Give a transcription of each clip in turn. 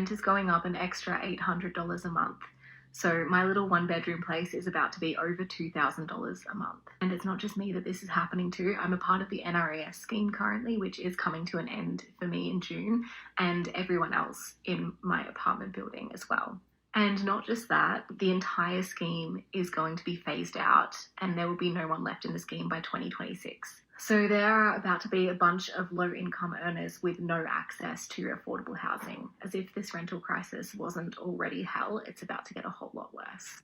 Rent is going up an extra $800 a month. So my little one-bedroom place is about to be over $2,000 a month. And it's not just me that this is happening to. I'm a part of the NRES scheme currently, which is coming to an end for me in June, and everyone else in my apartment building as well. And not just that, the entire scheme is going to be phased out and there will be no one left in the scheme by 2026. So there are about to be a bunch of low-income earners with no access to affordable housing. As if this rental crisis wasn't already hell, it's about to get a whole lot worse.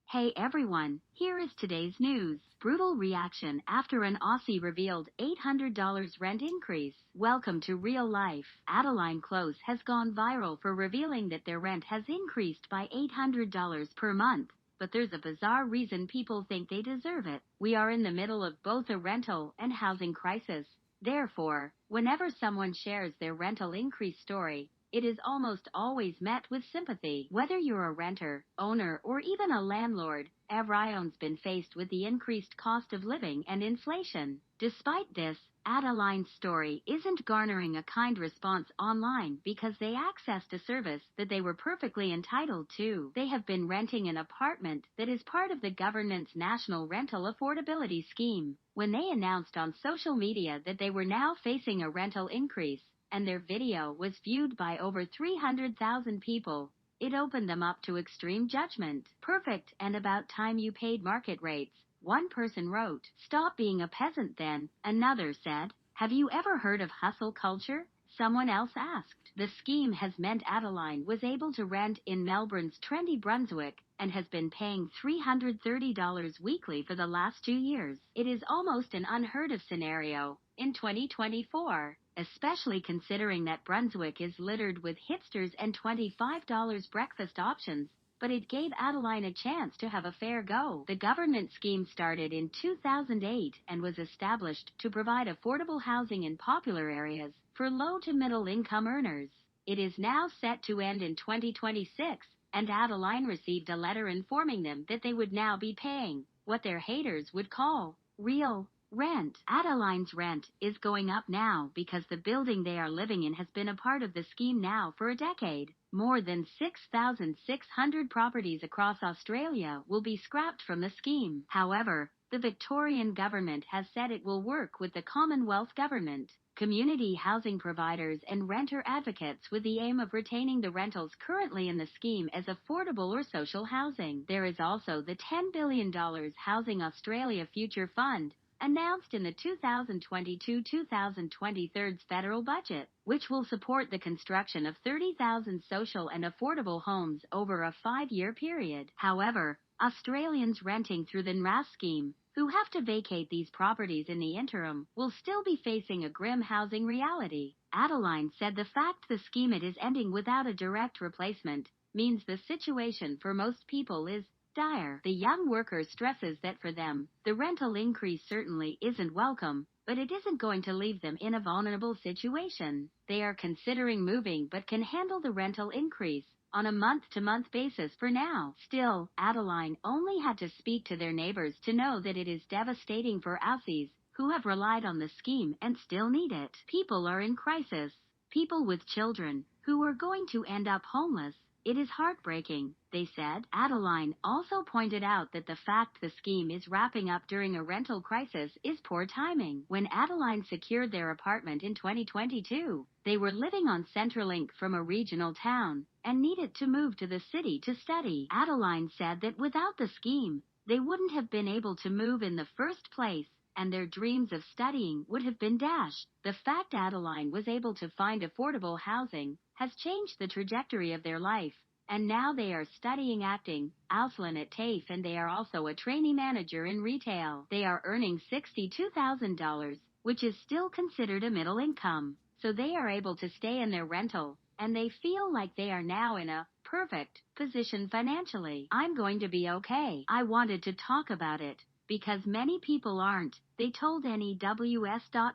Hey everyone, here is today's news. Brutal reaction after an Aussie revealed $800 rent increase. Welcome to real life. Adeline Close has gone viral for revealing that their rent has increased by $800 per month. But there's a bizarre reason people think they deserve it. We are in the middle of both a rental and housing crisis. Therefore, whenever someone shares their rental increase story, it is almost always met with sympathy. Whether you're a renter, owner, or even a landlord, everyone's been faced with the increased cost of living and inflation. Despite this, Adeline's story isn't garnering a kind response online because they accessed a service that they were perfectly entitled to. They have been renting an apartment that is part of the government's National Rental Affordability Scheme. When they announced on social media that they were now facing a rental increase, and their video was viewed by over 300,000 people, it opened them up to extreme judgment. Perfect and about time you paid market rates. One person wrote, "Stop being a peasant then." Another said, "Have you ever heard of hustle culture?" Someone else asked. The scheme has meant Adeline was able to rent in Melbourne's trendy Brunswick and has been paying $330 weekly for the last 2 years. It is almost an unheard of scenario in 2024, especially considering that Brunswick is littered with hipsters and $25 breakfast options. But it gave Adeline a chance to have a fair go. The government scheme started in 2008 and was established to provide affordable housing in popular areas for low to middle income earners. It is now set to end in 2026, and Adeline received a letter informing them that they would now be paying what their haters would call real rent. Adeline's rent is going up now because the building they are living in has been a part of the scheme now for a decade. More than 6,600 properties across Australia will be scrapped from the scheme. However, the Victorian government has said it will work with the Commonwealth government, community housing providers and renter advocates with the aim of retaining the rentals currently in the scheme as affordable or social housing. There is also the $10 billion Housing Australia Future Fund, announced in the 2022-2023 federal budget, which will support the construction of 30,000 social and affordable homes over a 5-year period. However, Australians renting through the NRAS scheme, who have to vacate these properties in the interim, will still be facing a grim housing reality. Adeline said the fact the scheme is ending without a direct replacement means the situation for most people is dire. The young worker stresses that for them, the rental increase certainly isn't welcome, but it isn't going to leave them in a vulnerable situation. They are considering moving but can handle the rental increase on a month-to-month basis for now. Still, Adeline only had to speak to their neighbors to know that it is devastating for Aussies who have relied on the scheme and still need it. People are in crisis. People with children who are going to end up homeless. It is heartbreaking, they said. Adeline also pointed out that the fact the scheme is wrapping up during a rental crisis is poor timing. When Adeline secured their apartment in 2022, they were living on Centrelink from a regional town and needed to move to the city to study. Adeline said that without the scheme, they wouldn't have been able to move in the first place, and their dreams of studying would have been dashed. The fact Adeline was able to find affordable housing has changed the trajectory of their life, and now they are studying acting, Auslan at TAFE, and they are also a trainee manager in retail. They are earning $62,000, which is still considered a middle income, so they are able to stay in their rental, and they feel like they are now in a perfect position financially. "I'm going to be okay. I wanted to talk about it because many people aren't," they told news.com.au.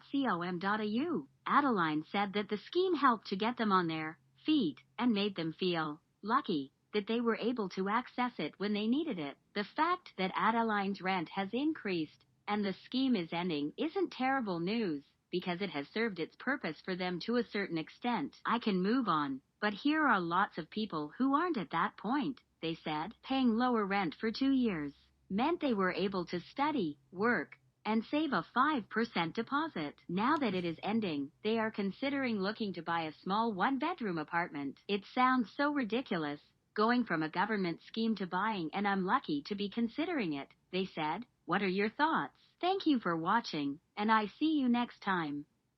Adeline said that the scheme helped to get them on their feet and made them feel lucky that they were able to access it when they needed it. The fact that Adeline's rent has increased and the scheme is ending isn't terrible news. because it has served its purpose for them to a certain extent. I can move on. But here are lots of people who aren't at that point, they said. Paying lower rent for 2 years meant they were able to study, work, and save a 5% deposit. Now that it is ending, they are considering looking to buy a small one-bedroom apartment. It sounds so ridiculous, going from a government scheme to buying, and I'm lucky to be considering it, they said. What are your thoughts? Thank you for watching, and I see you next time.